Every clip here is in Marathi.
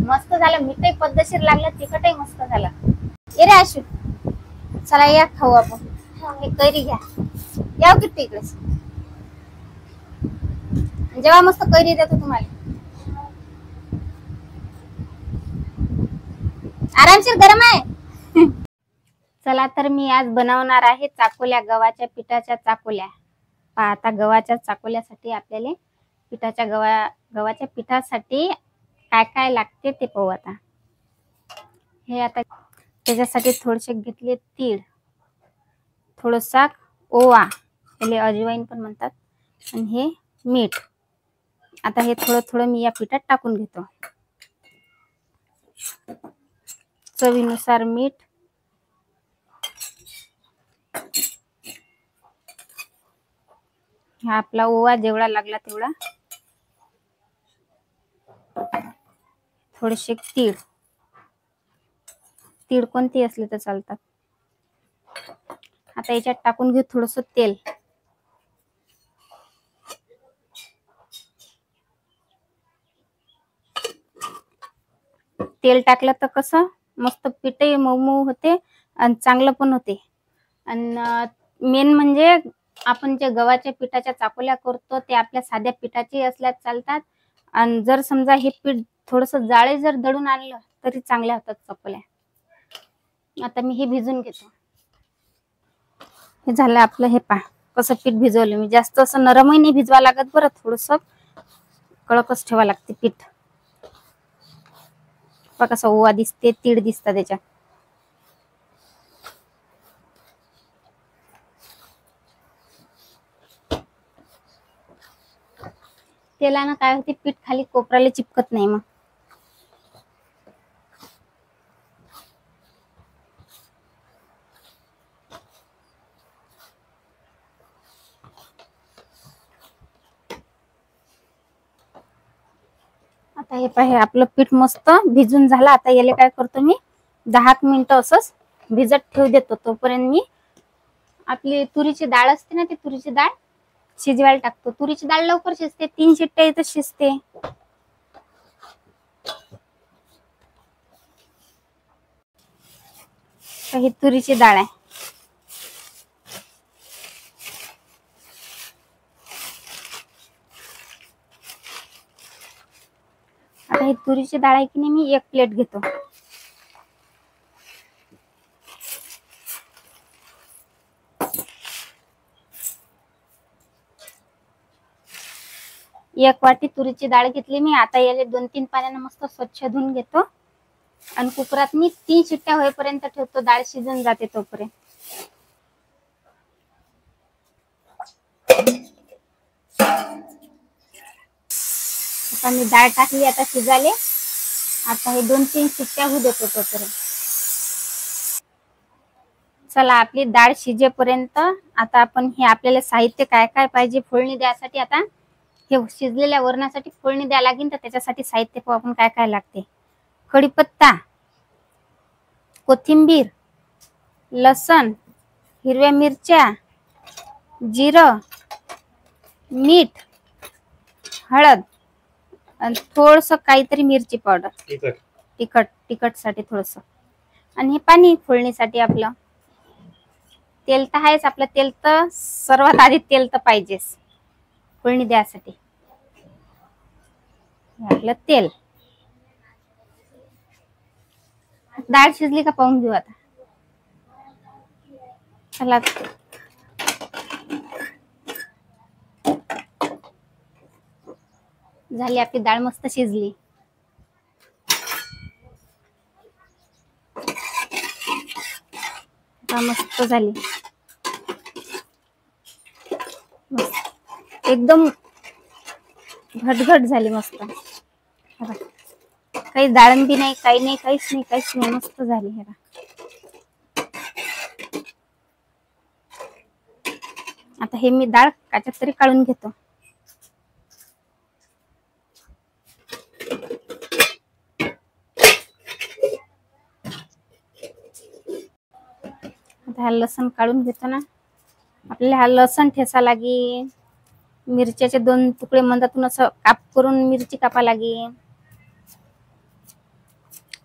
मस्त झालं, मीठही पद्धतशीर लागलं, तिखटही मस्त झालं. ये रे आशू, चला या खाऊ आपण. हे कैरी घ्या, या किती इकडेच. जेव्हा मस्त कैरी देतो तुम्हाला, आरामशीर गरम आहे. चला तर मी आज बनवणार आहे चाकोल्या, गव्हाच्या पिठाच्या चाकोल्या. पहा आता गव्हाच्या चाकोल्यासाठी आपल्याला गव्हाच्या पिठासाठी काय काय लागते ते पाहू आता. हे आता त्याच्यासाठी थोडेसे घेतले तीळ, थोडासा ओवा, याला अजवाईन पण म्हणतात, आणि हे मीठ. आता हे थोडं थोडं मी या पिठात टाकून घेतो. चवीनुसार मीठ, हा आपला ओवा जेवढा लागला तेवढा, थोडेसे तीळ, तीळ कोणती असले तर चालतात. आता याच्यात टाकून घेऊ थोडस तेल. तेल टाकलं तर कसं मस्त पीठही मऊ मऊ होते आणि चांगलं पण होते. आणि मेन म्हणजे आपण जे गव्हाच्या पिठाच्या चाकोल्या करतो ते आपल्या साध्या पिठाची असल्यास चालतात. आणि जर समजा हे पीठ थोडस जाळे जर दळून आणलं तरी चांगल्या होतात चाकोल्या. आता मी हे भिजून घेतो. हे झालं आपलं. हे पहा कसं पीठ भिजवलं मी. जास्त असं नरमही नाही भिजवा लागत बरं, थोडस कडकच ठेवा लागते पीठ. बघा कसं ओवा दिसते, तीळ दिसतात त्याच्यात. तेलानं काय होते, पीठ खाली कोपराला चिपकत नाही. मग आता हे पाहे आपलं पीठ मस्त भिजून झालं. आता याला काय करतो मी, 10 मिनिटं असंच भिजत ठेवू देतो. तोपर्यंत मी आपली तुरीची डाळ असते ना, ती तुरीची डाळ शिजवायला टाकतो. तुरीची डाळ लवकर शिजते, 3 शिट्ट्या इथं शिजते. ही तुरीची डाळ आहे. आता ही तुरीची डाळ आहे की नाही, मी 1 प्लेट घेतो. एक वाटी तुरीची डाळ घेतली मी. आता याला 2-3 पाण्याने मस्त स्वच्छ धुवून घेतो आणि कुकरात मी 3 शिट्ट्या होईपर्यंत ठेवतो. डाळ शिजून जाते तोपर्यंत. आता मी डाळ टाकली आता शिजाले. आता हे 2-3 शिट्ट्या होऊ देतो तोपर्यंत. चला आपली डाळ शिजेपर्यंत आता आपण हे आपल्याला साहित्य काय काय पाहिजे फोडणी द्यासाठी. आता हे शिजलेल्या वरणासाठी फोडणी द्या लागेल, तर त्याच्यासाठी साहित्य पाहू आपण काय काय लागते. कढीपत्ता, कोथिंबीर, लसण, हिरव्या मिरच्या, जिरं, मीठ, हळद आणि थोडस काहीतरी मिरची पावडर, तिखट साठी थोडस, आणि हे पाणी फोडणीसाठी. आपलं तेल तर आहेच. आपलं तेल तर सर्वात आधी तेल तर पाहिजेच फोडणी द्यासाठी. आपलं तेल. डाळ शिजली का पाहून घेऊ आता. चला झाली आपली डाळ मस्त शिजली. मस्त झाली, एकदम घटघट झाली मस्त. काही डाळंबी नाही, काही नाही, काहीच नाही, मस्त झाली. हे आता हे मी डाळ काच्यात तरी काढून घेतो. आता हा लसण काढून घेतो ना. आपल्याला हा लसण ठेचा लागेल. मिरच्याचे 2 तुकडे मंदातून असं काप करून मिरची कापा लागेल.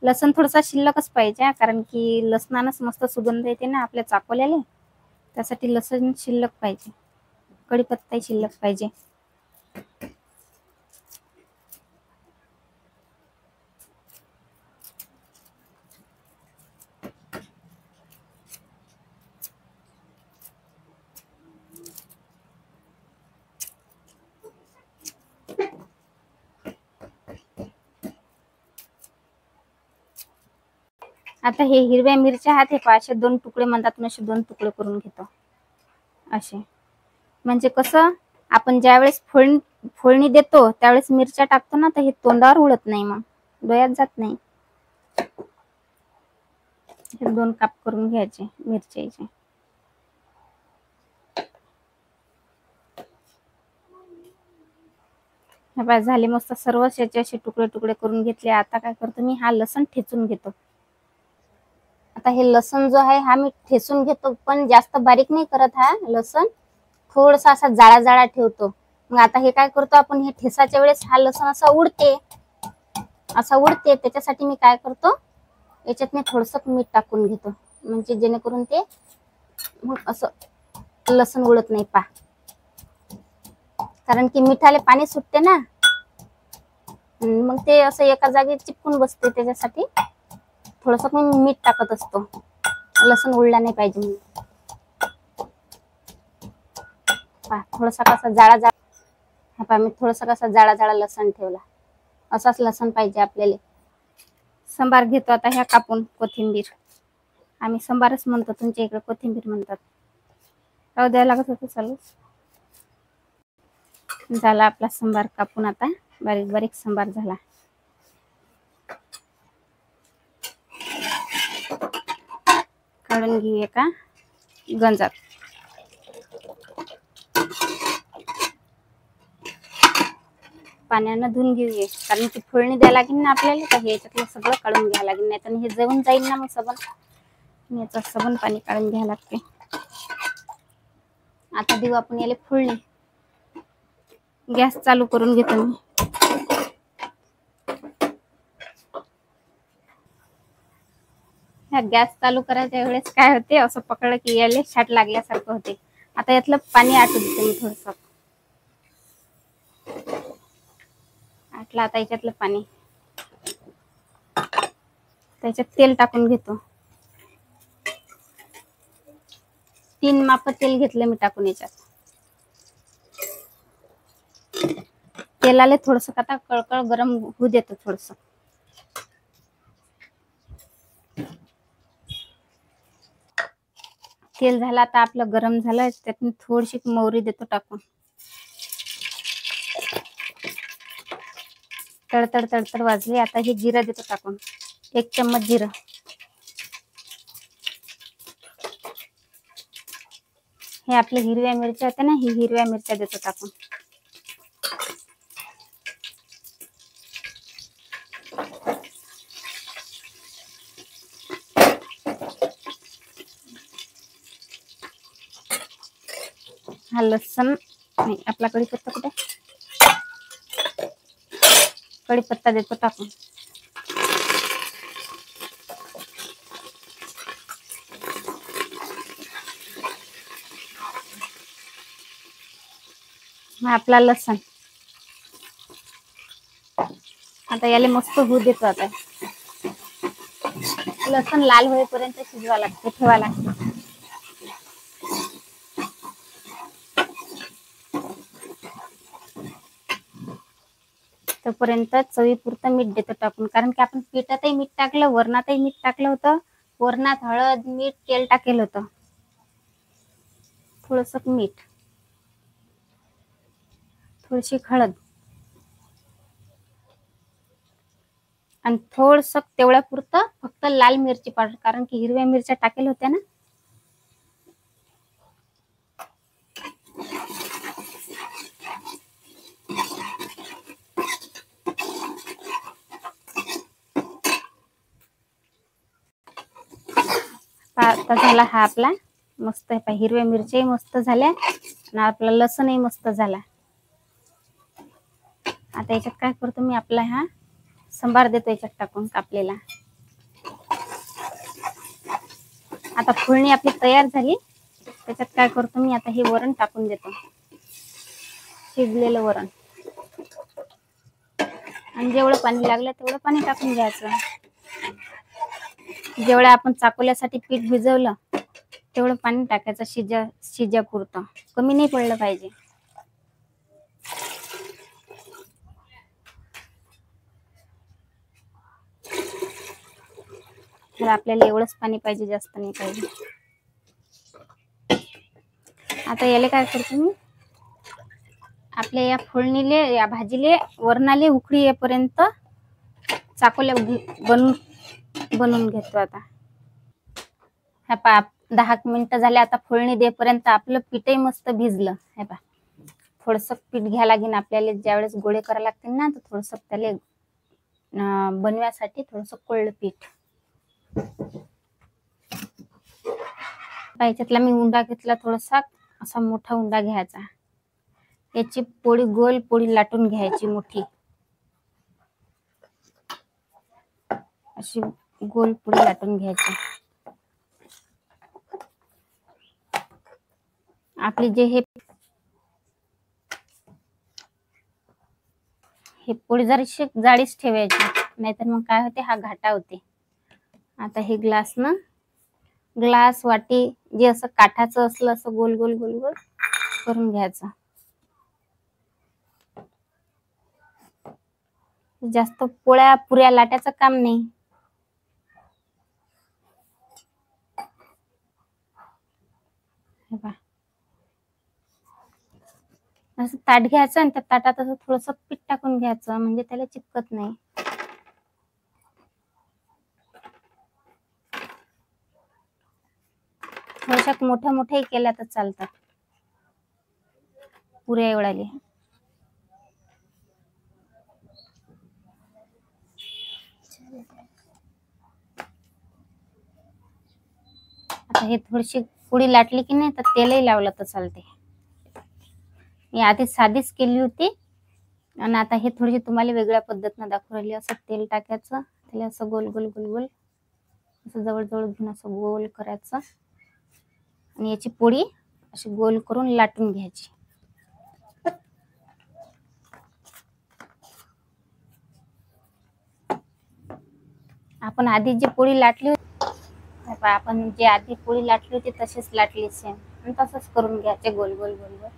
लसण थोडासा शिल्लकच पाहिजे, कारण की लसणानच मस्त सुगंध येते ना आपल्या चाकोल्याला. त्यासाठी लसण शिल्लक पाहिजे, कढीपत्ताही शिल्लक पाहिजे. आता हे हिरव्या मिरच्या आहेत, हे असे 2 तुकडे म्हणतात, असे 2 तुकडे करून घेतो असे. म्हणजे कसं आपण ज्यावेळेस फोडणी देतो त्यावेळेस मिरच्या टाकतो ना, तर हे तोंडावर उडत नाही, मग डोळ्यात जात नाही. हे 2 काप करून घ्यायचे मिरच्याचे. हे झाले मस्त सर्व याचे असे तुकडे तुकडे करून घेतले. आता काय करतो मी, हा लसण ठेचून घेतो. आता हे लसण जो आहे हा मी ठेचून घेतो, पण जास्त बारीक नाही करत. हा लसण थोडासा असा जाडा जाडा ठेवतो. मग आता हे काय करतो आपण, हे ठेसाच्या वेळेस हा लसण असा उडते, त्याच्यासाठी मी काय करतो, याच्यात मी थोडंसं मीठ टाकून घेतो, म्हणजे जेणेकरून ते मग असं लसण उडत नाही पा. कारण की मिठाले पाणी सुटते ना, मग ते असं एका जागी चिपकून बसते. त्याच्यासाठी थोडंसं मी मीठ टाकत असतो, लसण उडला नाही पाहिजे म्हणून. थोडासा कसा जाडा जाडा, मी थोडासा कसा जाडा जाडा लसण ठेवला. असाच लसण पाहिजे आपल्याला. संबार घेतो आता ह्या कापून, कोथिंबीर. आम्ही संबारच म्हणतो, तुमच्या इकडे कोथिंबीर म्हणतात. राहू द्यायला लागत होतं चालू. झाला आपला संबार कापून, आता बारीक बारीक संबार झाला. काढून घेऊ एका गंजात. पाण्यानं धुवून घेऊया, कारण की फोडणी द्यायला लागेल ना आपल्याला, तर हे याच्यातलं सगळं काढून घ्यावं लागेल, नाही तर हे जळून जाईल ना मग सबन. याचं सबन पाणी काढून घ्यावं लागते. आता देऊ आपण याला फोडणी. गॅस चालू करून घेतो मी. ह्या गॅस चालू करायच्या वेळेस काय होते, असं पकडलं की याला शाट लागल्यासारखं होते. आता यातलं पाणी आटू देते मी थोडंसं. आटलं आता याच्यातलं पाणी. त्याच्यात तेल टाकून घेतो. 3 माप तेल घेतलं मी टाकून याच्यात. तेलाला थोडंसं आता कळकळ गरम होऊ देतो थोडंसं. तेल झालं आता आपलं गरम झालं, त्यात मी थोडीशी मोहरी देतो टाकून. तडतड तडतड वाजली. आता हे जिरं देतो टाकून, 1 चम्मच जिरं. हे आपल्या हिरव्या मिरच्या होत्या ना, ही हिरव्या मिरच्या देतो टाकून. हा लसण नाही, आपला कढीपत्ता कुठे, कढीपत्ता देतो टाकून. आपला लसण आता याला मस्त होऊ देतो. आता लसण लाल होईपर्यंत शिजवा लागते, ठेवा लागते. तोपर्यंत चवीपुरतं मीठ देतो टाकून, कारण की आपण पिठातही मीठ टाकलं, वरणातही मीठ टाकलं होतं. वरणात हळद, मीठ, तेल टाकेल होतं. थोडंसं मीठ, थोडीशी हळद आणि थोडंसं तेवढ्या पुरतं फक्त लाल मिरची पावडर, कारण की हिरव्या मिरच्या टाकेल होत्या ना. आता झाला हा आपला मस्त, हिरव्या मिरच्याही मस्त झाल्या आणि आपला लसणही मस्त झाला. आता याच्यात काय करतो मी, आपला हा संबार देतो याच्यात टाकून कापलेला. आता फोडणी आपली तयार झाली. त्याच्यात काय करतो मी आता, हे वरण टाकून देतो, शिजलेलं वरण. आणि जेवढं पाणी लागलं तेवढं पाणी टाकून घ्यायचं. जेवढं आपण चाकोल्यासाठी पीठ भिजवलं तेवढं पाणी टाकायचं, शिजापुरतं. कमी नाही पडलं पाहिजे. तर आपल्याला एवढंच पाणी पाहिजे, जास्त नाही पाहिजे. आता याला काय करतो मी, आपल्या या फोडणीले, या भाजीले, वरणाले उकळी येईपर्यंत चाकोल्या बनवून घेतो. आता हे पा 10 मिनिटं झाले. आता फोडणी देपर्यंत आपलं पीठही मस्त भिजलं. हे पा, थोडंसं पीठ घ्या लागेल आपल्याला. ज्यावेळेस गोळे करायला लागतील ना, तर थोडंसं त्याला बनवायसाठी थोडंसं कोरडं पीठ. याच्यातला मी उंडा घेतला, थोडासा असा मोठा उंडा घ्यायचा. याची पोळी, गोल पोळी लाटून घ्यायची, मोठी अशी गोल पोळी लाटून घ्यायची. आपली जे हे पोळी जराशी जाडीच ठेवायची, नाहीतर मग काय होते, हा घाटा होते. आता हे ग्लास वाटी जे असं काठाचं असलं, असं गोल गोल गोल गोल करून घ्यायचं. जास्त पोळ्या पुऱ्या लाटायचं काम नाही. असं ताट घ्यायचं आणि त्या ताटात असं थोडंसं पीठ टाकून घ्यायचं, म्हणजे त्याला चिपकत नाही. थोड्याशा मोठ्या मोठ्याही केल्या तर चालतात, पुऱ्या एवढाले. आता हे थोडीशी पोळी लाटली की नाही, तर तेलही लावलं तर चालते. मी आधी साधीच केली होती, आणि आता हे थोडीशी तुम्हाला वेगळ्या पद्धतीने दाखवू राहिली. असं तेल टाकायचं, त्याला असं गोल गोल गोल गोल असं जवळ जवळ घेऊन असं गोल करायचं, आणि याची पोळी अशी गोल करून लाटून घ्यायची. आपण आधी जी पोळी लाटली होती, आपण जे आधी पोळी लाटली होती तशीच लाटली सेम, आणि तसंच करून घ्यायचे गोल गोल गोल गोल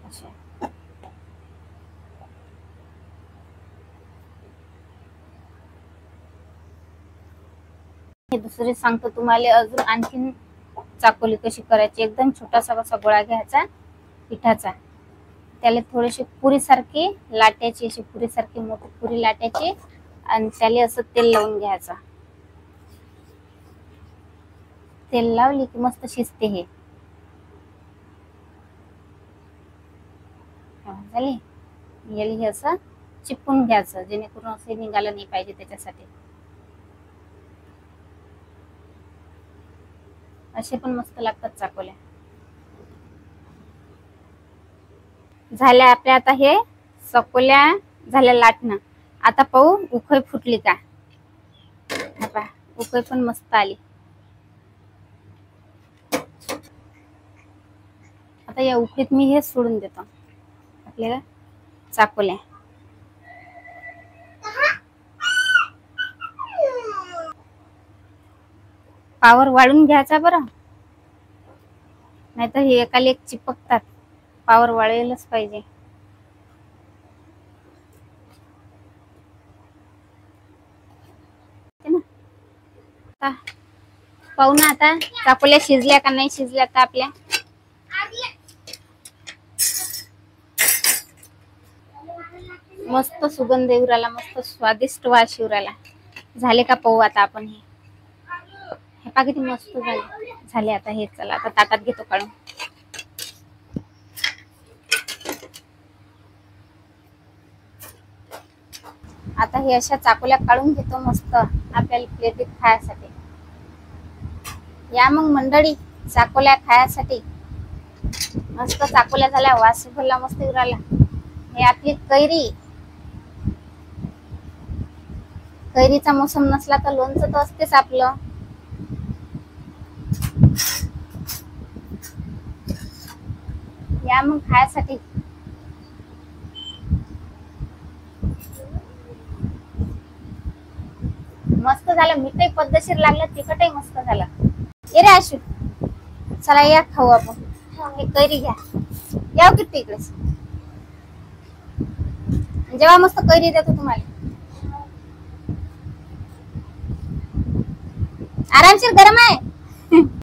असे. हे दुसरी सांगतो तुम्हाला अजून आणखीन चाकोली कशी करायची. एकदम छोटासा कसा गोळा घ्यायचा पिठाचा, त्याला थोडीशी पुरीसारखी लाटायची, अशी पुरीसारखी मोठी पुरी लाटायची, आणि त्याला असं तेल लावून घ्यायचं. तेल लावली की मस्त शिजते. हे झाली. याला हे असं चिपकून घ्यायचं, जेणेकरून असं निघालं नाही पाहिजे. त्याच्यासाठी असे पण मस्त लागतात चाकोल्या. झाल्या आपल्या आता हे चकोल्या झाल्या लाटणं. आता पाहू उकळी फुटली का. आता उकळी पण मस्त आली. आता या उकळीत मी हे सोडून देतो, आपल्याला चाकोल्या. पावर वाढून घ्यायचा बरं, नाहीतर हे एकाला एक चिपकतात. पावर वाढेलच पाहिजे. पाहू ना आता चाकोल्या शिजल्या का नाही शिजल्या. आता आपल्या मस्त सुगंध येऊ राहिला, मस्त स्वादिष्ट वास येऊ राहिला. झाले का पाहू आता आपण. हे पहा किती मस्त झाले. आता हे चला आता ताटात घेतो काढून. आता हे अशा चाकोल्या काढून घेतो मस्त आपल्याला प्लेटीत खायसाठी. या मग मंडळी चाकोल्या खायसाठी. मस्त चाकोल्या झाल्या, वास भरला मस्त येऊ राहिला. हे आपली कैरीचा मोसम नसला तर लोणचं तर असतेच आपलं. या मग खायसाठी. मस्त झालं, मीठही पद्धतशीर लागलं, तिखटही मस्त झालं. ये रे आशू, चला या खाऊ आपण. हे कैरी घ्या, या किती इकडेच. जेव्हा मस्त कैरी देतो तुम्हाला, आरामशीर गरम आहे.